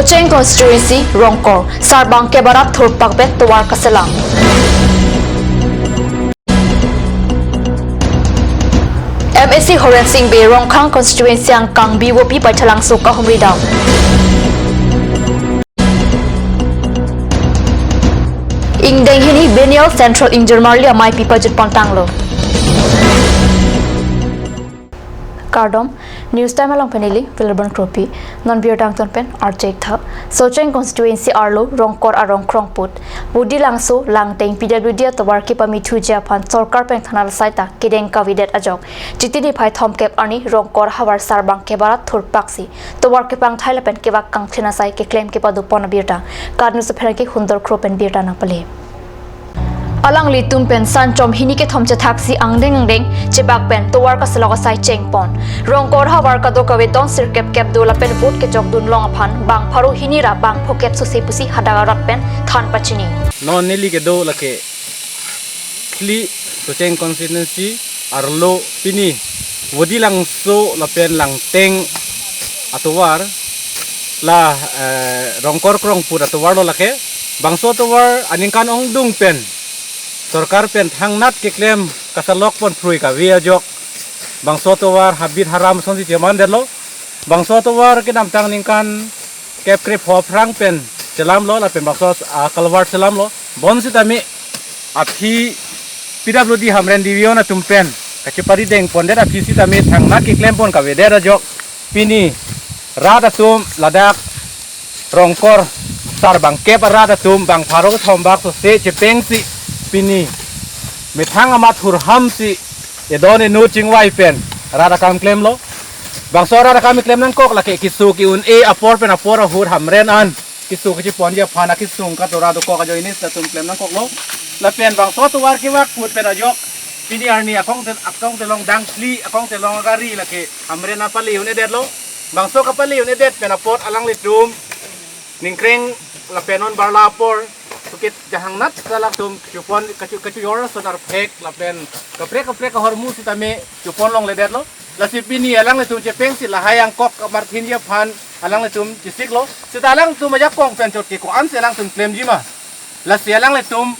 Socheng constituency Rongkor Sarbang ke barat Thurpak bet Tuwar Kaselang MSC Horen Singh Be Rongkhang constituency ang Kang BWP Paithalang Suka Humridang Ingdeng hini Benial Central Ingermarli amai pipajit Pontanglo Kardom News Time along Penili Philibert Kropi non biotang pen Arjek Tha Socheng constituency Arlo Rongkor arong Krongput Budi Langso Langteng PWD Tawar ki Pamithu Japan Sorkar Peng Thanal Saita Kideng Kavidet Ajok Jitidi Phai Thom Kep Ani Rongkor Hawar Sarbang ke Barat Thurpaksi Tawar ke Pang Thaila Pen ke Bak Kang Thina Sai ke claim ke Padu Pona Birta Kadnu se Phera ki Hundor Kropen Birta na Pale Alang litum pen san chom hini ke thomche thaksi angdeng chebak pen towar ka selaga sai chengpon rongkor hawar ka do kawe don sir kep dola pen boot ke jok dun long aphan bang pharu hini ra bang phokep so se pusi hadaga rak pen than pachini non neli ke do lake kli Socheng constituency arlo pini wodi lang so la pen lang teng atowar la rongkor krong pura atowar lo lake bangso atowar aningkan ong dung pen Sorkar pen hangnat ke claim kasalok pon frui ka via jok bangso towar habit haram sonsi jaman derlo bangso towar ke nam tang ningkan kep krep ho frang pen selam lo la pen bangso kalwar selam lo bon si tami api PWD hamren divion na tumpen kachipari deng pon der api si tami hangnat ke claim pon ka vedera jok pini rada tum ladak rongkor sarbang kep rada tum bang pharo thombak so se chepeng si Pini mithang amat hurham si edone no chingwai pen rada kam claim lo bangso rada kam claim nan kok lake kisu ki un e apor pen apor hur hamren an kisu ki pon je phana kisung ka tora do ko ka jo ini satum claim nan kok lo la pen bangso to war ki wak put pen ajok pini arni akong te long dang sli akong te long gari lake hamren na pali un edet lo bangso ka pali un edet pen apot alang litum ningkreng la penon barla apor Tukit jahang nat salah tum cupon kacu yor sonar pek lapen kaprek hormu si tame cupon long leder lo la si pini alang le tum cepeng si la hayang kok martin dia pan alang le tum cisik lo si talang tum aja kong pen cot ko an selang tum claim jima la si alang le tum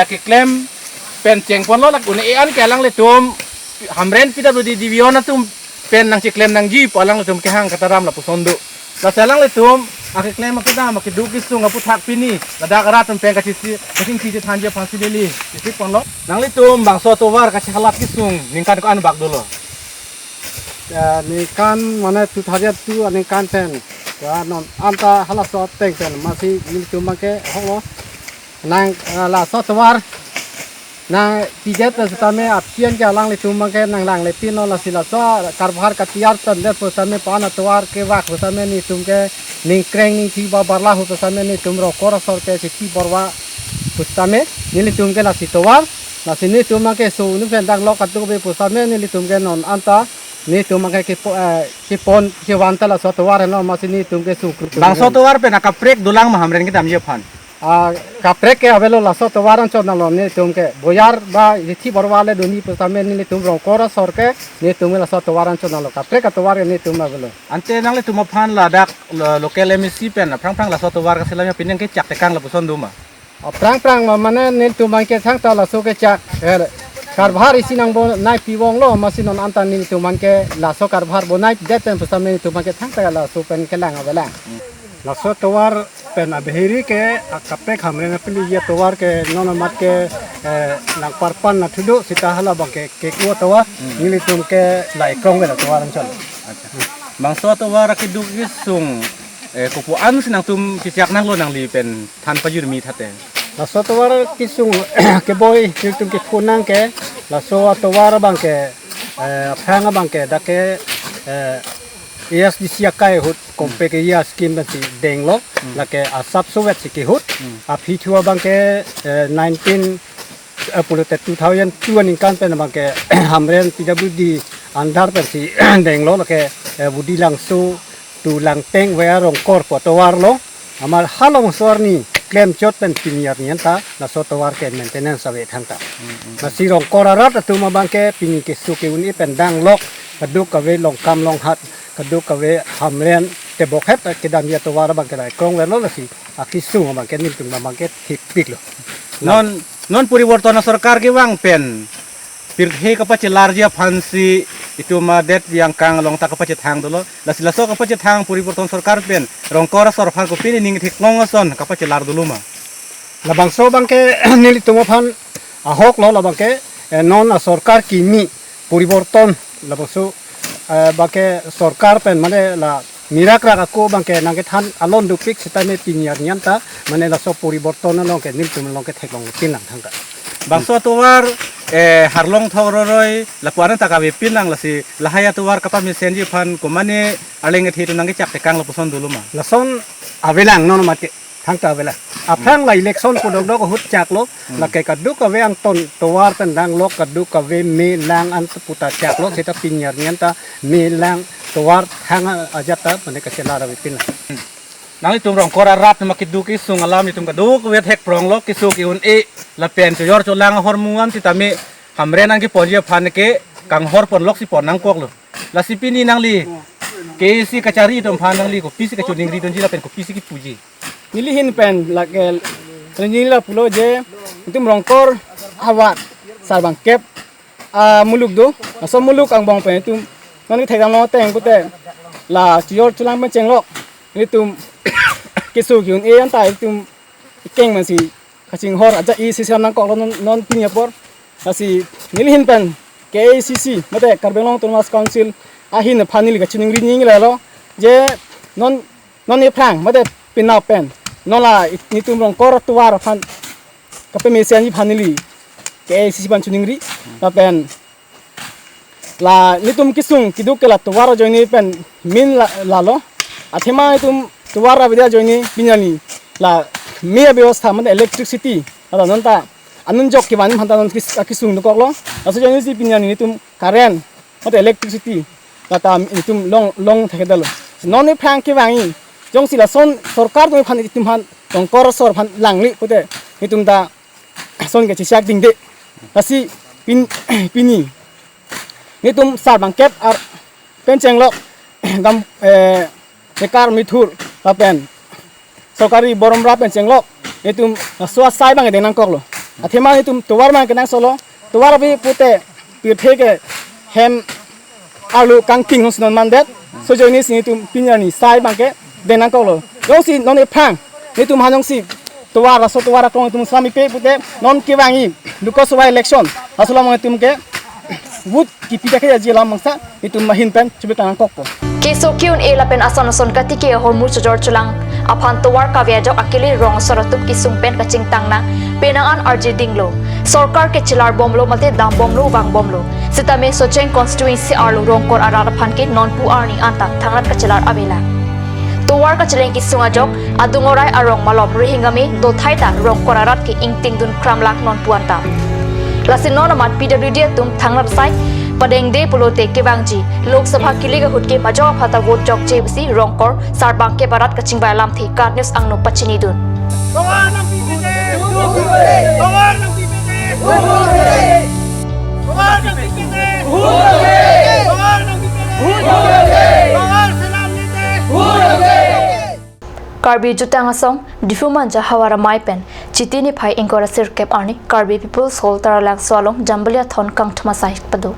ke claim pen ceng pon lo la une an ke alang le tum hamren pita di diviona tum pen nang ci claim nang ji alang le tum ke hang kataram la pusondo la selang le tum Aki klaim makida makidukis tu ngapu thak pini lada karatum peng kasih kasing si thanje phansi deli isi ponlo nangli tum bangso towar kasih halat kisung ningkan ko an bak dulu ya ningkan mana 2002 ningkan pen ya non anta halat so teng pen masih ini cuma ke holo nang la so towar nang tijet setame apian ke alang le cuma ke nang lang le tino la sila so karbhar katiar tan der posame pana towar ke wak posame ni tum ke ning kreng ning ti barla ho posame ni tum ro kora sor ke ti borwa posame ni tum ke la sitowar la sini tum ke so nu fen dang lo katu be posame ni tum ke non anta ni tum ke pon ke wanta la so towar no masini tum ke su bang so towar pe nakaprek dulang mahamren ke dam je phan kaprek ke avelo la so towaran chon lo ni tum ke boyar ba ti borwa le doni posame ni tum ro kora sor ke ni tum la so towaran chon lo kaprek ka towar ni tum avelo ante nang le tum phan ladak local emisi pen prang la so towar ka selamnya pineng ke cak tekang la puson duma prang mana ni tum ke thang ta la so ke cak karbhar isi nang bo nai piwong lo masinon anta ni tum ke la so karbhar bo nai deten posame ni tum ke thang ta la so pen ke lang avela la so towar pen abheri ke kapek hamre na pili ye towar ke non mat ke nang parpan na thudu sita hala bang ke ko towar ni tum ke lai krong la towar an chon bang so towar ki dukis sung ko an sinang tum cicak nang lo nang li pen than pajur mi thate la so towar kisung ke boy tum ke kunang ke la so towar bang ke phanga bang ke da ke yes di siakai hut kompe ke ya skim si denglo la ke asap sowet si ke hut api thua bang ke 2002 ning kan pen bang ke hamren PWD andar pen si denglo la ke budi langsu tu lang teng we rong kor po towar lo amar halong sorni claim chot pen piniar nianta la so towar ke maintenance ave thanta na si rong korarat tu ma bang ke pini ke su ke uni pen dang lok kaduk ka we long kam long hat kaduk ka we hamren แต่บอกแฮปกิดามีตัวระบางกันได้กรงเวลาสิอาคิสูงบางแกนิมตุงบางแกทิปิกlo non puriwortona sarkar ki wang pen pirhe kapache larja phansi itu madet yang kang long ta kapache thang dolo lasilaso kapache thang puriworton sarkar pen rongkora sarfar ko pini ning thik ngongason kapache lar dulu ma labang so bang ke nili tumo phan ahok lo labang ke non sarkar kimi puriworton labang so bang ke sarkar pen mane la mirakra ako bang ke nang ke than alon dupik sitane pinyar nyanta mane la so puriworton long ke nil tum long ke thek long tin lang thang ka bangso tuwar harlong thororoi lapuana takabe pinang lasi lahaya tuwar kapa mesenji phan kumane alenge thitu nang ke chak te kang lapuson dulu ma la son avelang non mate thang ta avela aphang la election ko dog dog hut chak lo la ke kaduk ka ve ang ton tuwar tan dang lok kaduk ka ve me lang an puta chak lo sita pinyar nyanta me lang tuwar thang ajata mane ka sela ra pin nang itum rongkora rap na makidu ki sung alam itum kaduk we thek prong lo ki su ki un e la pen cho yor cho lang hormuam ti tami hamre nang ki ponje phan ke kang hor pon lok si pon nang kok lo la si pini nang li ke si kachari tom phan nang li ko pisi ka chuning ri don ji la pen ko pisi ki puji nilihin pen lakel nila pulo je itu merongkor awat sarbang kep muluk do so muluk ang bang pen itu nani thekam no teng pute la chior chulang pen chenglok itu kisu gyun e an tai itu keng man si kaching hor aja i sistem nang kok non pinya por asi nilihin pen KCC mate Karbelong Autonomous Council ahin phanil ga chuning ri ning la lo je non e phang mate pinau pen nola nitum rong kor tuwar phan kape mesian ni phanili ke sisi ban chuningri ta pen la nitum kisung kiduk ke la tuwar joini pen min la lo athema nitum tuwar abida joini pinani la me ବ୍ୟବস্থা মানে electricity ada nonta anun jok ki ban phanta non kisung no kok lo aso joini si pinani nitum current mate electricity la ta nitum long thake dalo non e phang ki wangi jong sila son sarkar doi phan itum han tong kor sor phan langli pute itum da son ke chisak ding de asi pini nitum sar bang kep ar pen chenglok gam bekar mithur ta pen sarkari borom ra pen chenglok itum swa sai bang de nang kok lo athema itum tuwar ma ke nang solo tuwar bi pute pirthe ke hem alu kang king hosnon mandet so joni sini itum pinyani sai bang ke denang kok lo yong si non e phang ni tum hanong si tuwara so tuwara kong tum sami pe pute non ki wangi duko so election asula mo tum ke wood ki pita ke ji lam mangsa ni tum mahin pen chubita nang kok ko keso kiun e lapen ason son katike hormu chojor chulang aphan tuwar ka via jok akili rong sorotup kisung pen kaching tangna penangan RJ dinglo sarkar ke chilar bomlo mate dam bomlo wang bomlo sitame socheng constituency arlo rongkor arar phan ke non pu arni anta thangrat ka chilar abela tuwar ka chileng ki sunga jok adungorai arong malom rihingami do thaita rong korarat ki ingting dun kramlak non puanta lasinon amat PWD tum thangrat sai padeng de pulote ke bangji lok sabha kiliga hutke majo phata vote jok jebsi rongkor sarbang ke barat ka chingbai lam thi kat news angno pachini dun Tawar ng PPD! Tawar ng PPD! Tawar ng PPD! Tawar ng PPD! Tawar sa lamnite! Karbi jutang asong difuman ja hawara maipen chitini phai ingkora sirkep arni Karbi People's Hall Taralang Swalong Jambalia Thon Kangthma Sahit Padu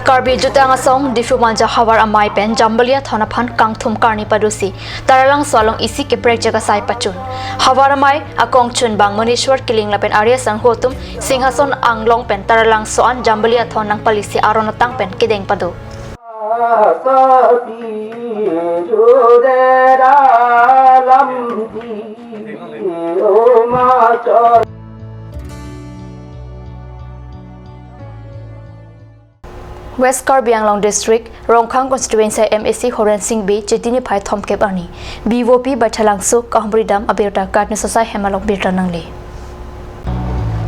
Karbi jutang asong difuman ja hawara maipen Jambalia Thona Phan Kangthum Karni Padusi Taralang Swalong isi ke prek jaga sai pachun hawara mai akong chun bang Manishwar Kiling lapen Arya Sang Hotum Singhason Anglong pen Taralang Soan Jambalia Thon nang palisi aronatang pen kideng padu West Karbi Anglong District, Rongkhang Constituency MSC Horen Singh B, Chitini Phai Thomkep Ani, BVP Baithalang Su Kahambridam Abirta Katni Sosai Hemalok Birta Nangli.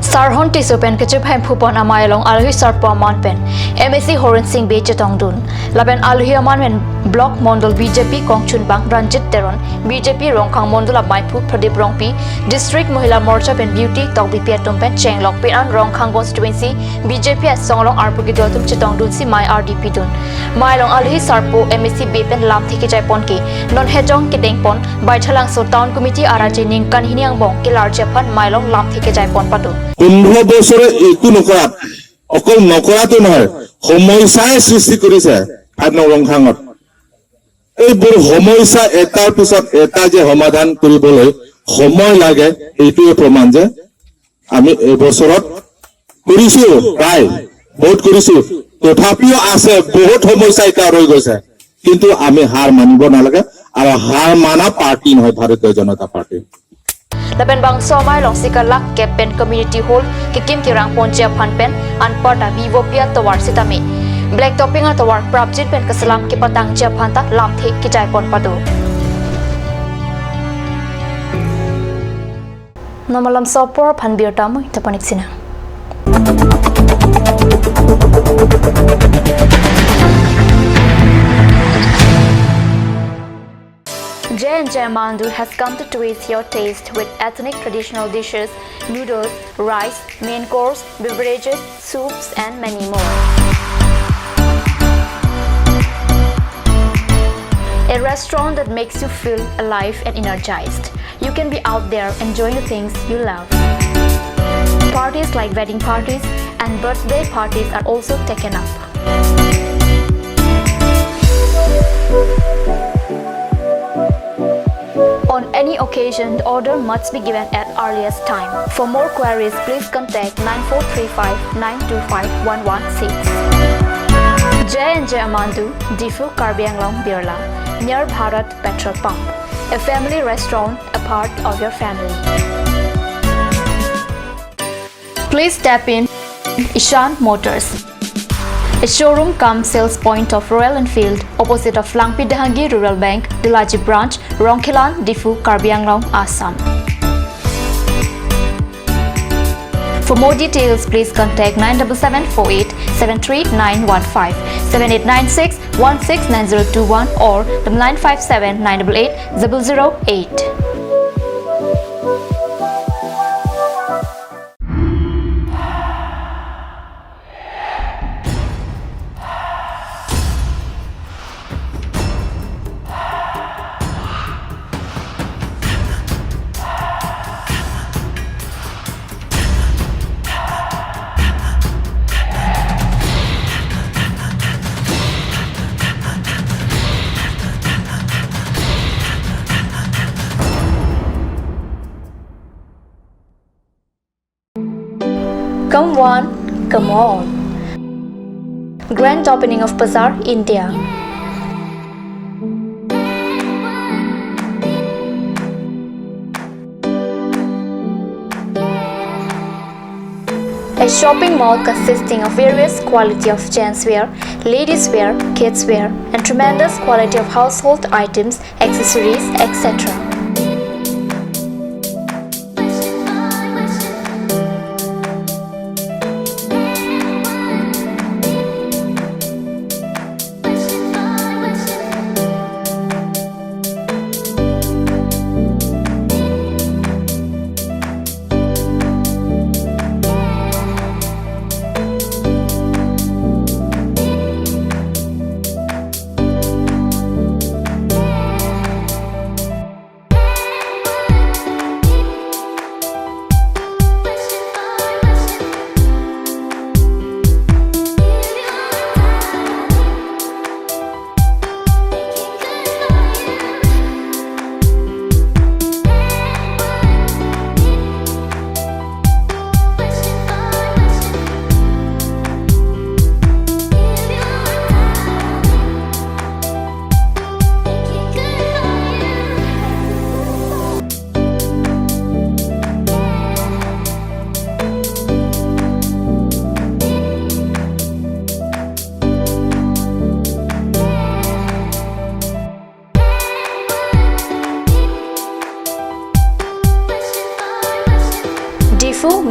Sarhon Tisopen Kechup Hem Phupon Amayalong Alhi Sarpo Aman Pen, MSC Horen Singh B Chetong Dun, Laben Alhi Aman Men Block Mondol BJP Kongchun Bang Ranjit Teron BJP Rongkhang Mondol Maipu Pradeep Rongpi District Mohila Morcha Pen Beauty Tokbi Piatum Pen Chenglok Pen An Rongkhang Constituency BJP as Songlong Arpugi Dotum Chitong Dunsi Mai RDP Dun Mai Long Alhi Sarpo MSC Bepen Lam Thiki Jai Pon Ki Non Hejong Kideng Pon Baithalang So Town Committee Araje Ning Kan Hiniang Bong Kilar Japan Mai Long Lam Thiki Jai Pon Patu 15 বছরে একো নকৰাত অকল নকৰাটো নহয় সমস্যাই সৃষ্টি কৰিছে ৰংখাঙত এইবোৰ সমস্যা এটাৰ পিছত এটা যে সমাধান কৰিবলৈ সময় লাগে এইটোৱে প্ৰমাণ যে আমি এই বছৰত কৰিছো প্ৰায় বহুত কৰিছো তথাপিও আছে বহুত সমস্যা এটা ৰৈ গৈছে কিন্তু আমি হাৰ মানিব নালাগে আৰু হাৰ মানা পাৰ্টি নহয় ভাৰতীয় জনতা party Laben bang somai long sikalak kepen community hall kikim kirang ponjia phanpen anparta vivo pia tawar sitami black topping tawar prabjit pen kasalam ki patang ja phanta lam the ki jai pon padu Namalam sopor phan bir tamu tapanik sina J&J Mandu has come to twist your taste with ethnic traditional dishes, noodles, rice, main course, beverages, soups and many more. A restaurant that makes you feel alive and energized. You can be out there enjoying the things you love. Parties like wedding parties and birthday parties are also taken up. On any occasion, the order must be given at earliest time. For more queries, please contact 9435925116. J&J Amandu, Difu Karbianglong Birla, near Bharat Petrol Pump. A family restaurant, a part of your family. Please tap in Ishan Motors, a showroom cum sales point of Royal Enfield, opposite of Langpi Dahangi Rural Bank, Dilaji Branch, Rongkhilan, Difu, Karbi Anglong, Assam. For more details, please contact 97748 73915, 7896 169021 or 957 988 008. Come one, come all. Grand opening of Bazaar, India. A shopping mall consisting of various quality of gents wear, ladies wear, kids wear, and tremendous quality of household items, accessories, etc.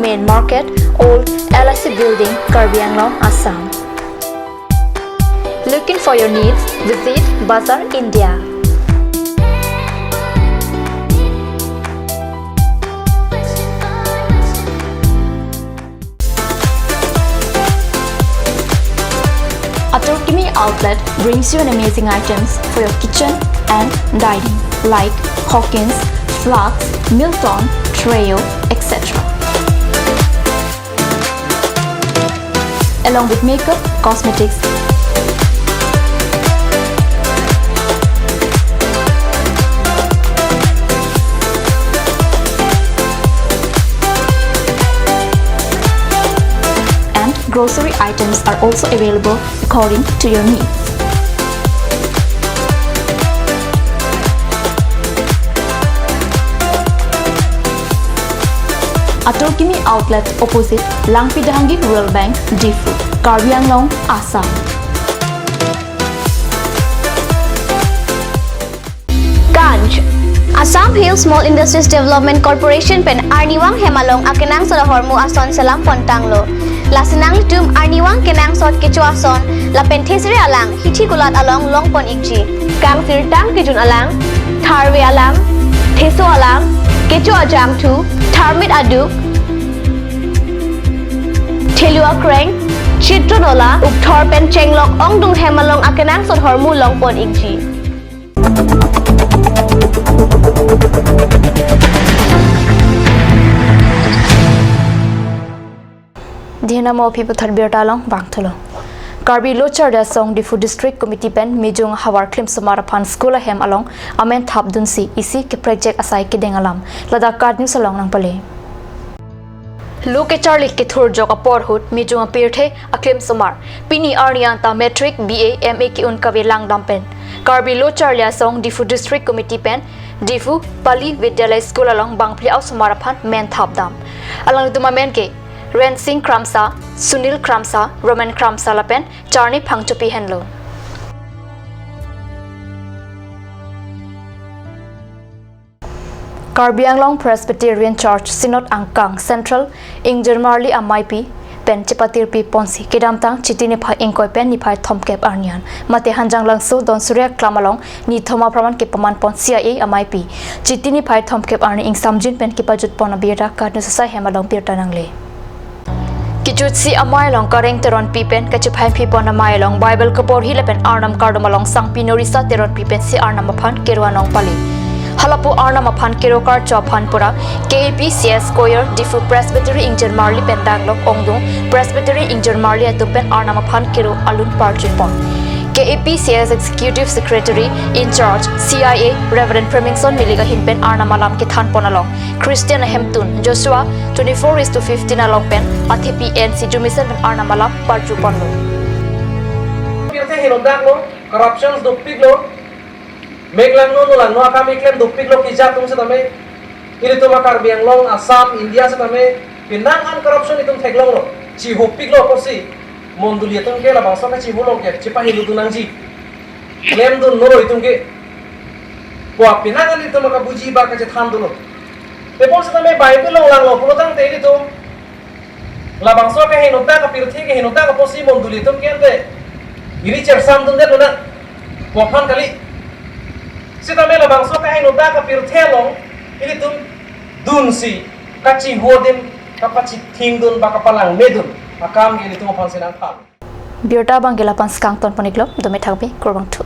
Main Market, Old LIC Building, Karbi Anglong, Assam. Looking for your needs? Visit Bazaar India. Atorkimi Outlet brings you an amazing items for your kitchen and dining like Hawkins, Flax, Milton, Treo, etc. Along with makeup, cosmetics, and grocery items are also available according to your needs. Atorkimi Outlet opposite Langpidahangi Rural Bank, Difu, Karbi Anglong, Assam. Ganj Assam Hill Small Industries Development Corporation pen Arniwang Hemalong akenang sa hormu ason salam pontanglo. Lasinang tum Arniwang kenang sot kecu ason la penthesiri alang hithi gulat along longpon ikji. Kang sirtang kijun alang, tharwe alang, theso alang, kecu ajam tu, tharmit aduk, Thelua Kreng, Chitronola, Ukthor pen chenglok ongdung hemalong akenang sot hormu longpon ikji. Dinamo people tharbir talong bangtholo. Karbi Lochar da song Difu District Committee pen Mijung Hawar Klim Samarapan School hem along Amen Thap Dunsi isi ke project asai ke dengalam lada card news along nang pale. Look at Charlie Kithur Jok apor hut Mijung apirthe aklim samar Pini Arnianta Metric BA MA ki un kawe lang dampen. Karbi Lochar da song Difu District Committee pen Difu Pali Vidyalay School along Bangpli au Samarapan Men Thap dam. Along dumamen ke Ren Singh Kramsa, Sunil Kramsa, Roman Kramsa lapen, Charni Pangchupi Henlo. Karbi Anglong Presbyterian Church Synod Angkang Central Ingjer Marli Amaipi pen Chipatirpi Ponsi Kidamtang Chitini Pai Inkoi pen Nipai Tomkep Arnian Mate Hanjang Langsu Don Surya Klamalong Ni Thoma Praman Kipaman Pon CIA Amaipi Chitini Pai Tomkep Arni Ing Samjin pen Kipajut Pona Birda Kadnu Sasai Hemalong Pirta Nangle. Kijut si amay long kareng teron pipen kachipain pipon amay long Bible kapor hilapen arnam kardomalong sang pinorisa teron pipen si arnam aphan keruanong pali. Halapu arnam aphan kero kar chophan pura KAP CS Koyer Difu Presbytery Ingjer Marli pendanglok ongdung Presbytery Ingjer Marli atumpen arnam aphan kero alun parjipon. KAP CS Executive Secretary in charge CIA Reverend Premingson Miliga Hinpen Arnamalam Kithan Ponalong Christian Hemtun Joshua 24:15 along pen Athipi NC Jumisen pen Arnamalam Parju Ponlo. Pirte hinodaklo corruptions dupiglo meglangno nulangno akami claim dupiglo kijatung sa tame ilito Karbi Anglong Assam India sa tame pinangan corruption itong teglonglo si hupiglo kosi Mondulia itong ke labang soka si hulong ke cipahilu tunang ji claim dun noro itong ke kuwa pinangan ito makabuji ba kasi thandulo tepon sa tame Bible long langlo pulotang te ito labang soka hinodda ka pirthi ke hinodda ka posi mondulia itong ke ante ini cersam dun de nuna kuwa pan kali si tame labang soka hinodda ka pirthi long ini tum dun si kaci huodin kapaci tingdun baka palang medun akam gini tu mapan sinang tal. Biota Bangila pan skang ton paniklo dome thakbi korbang tu.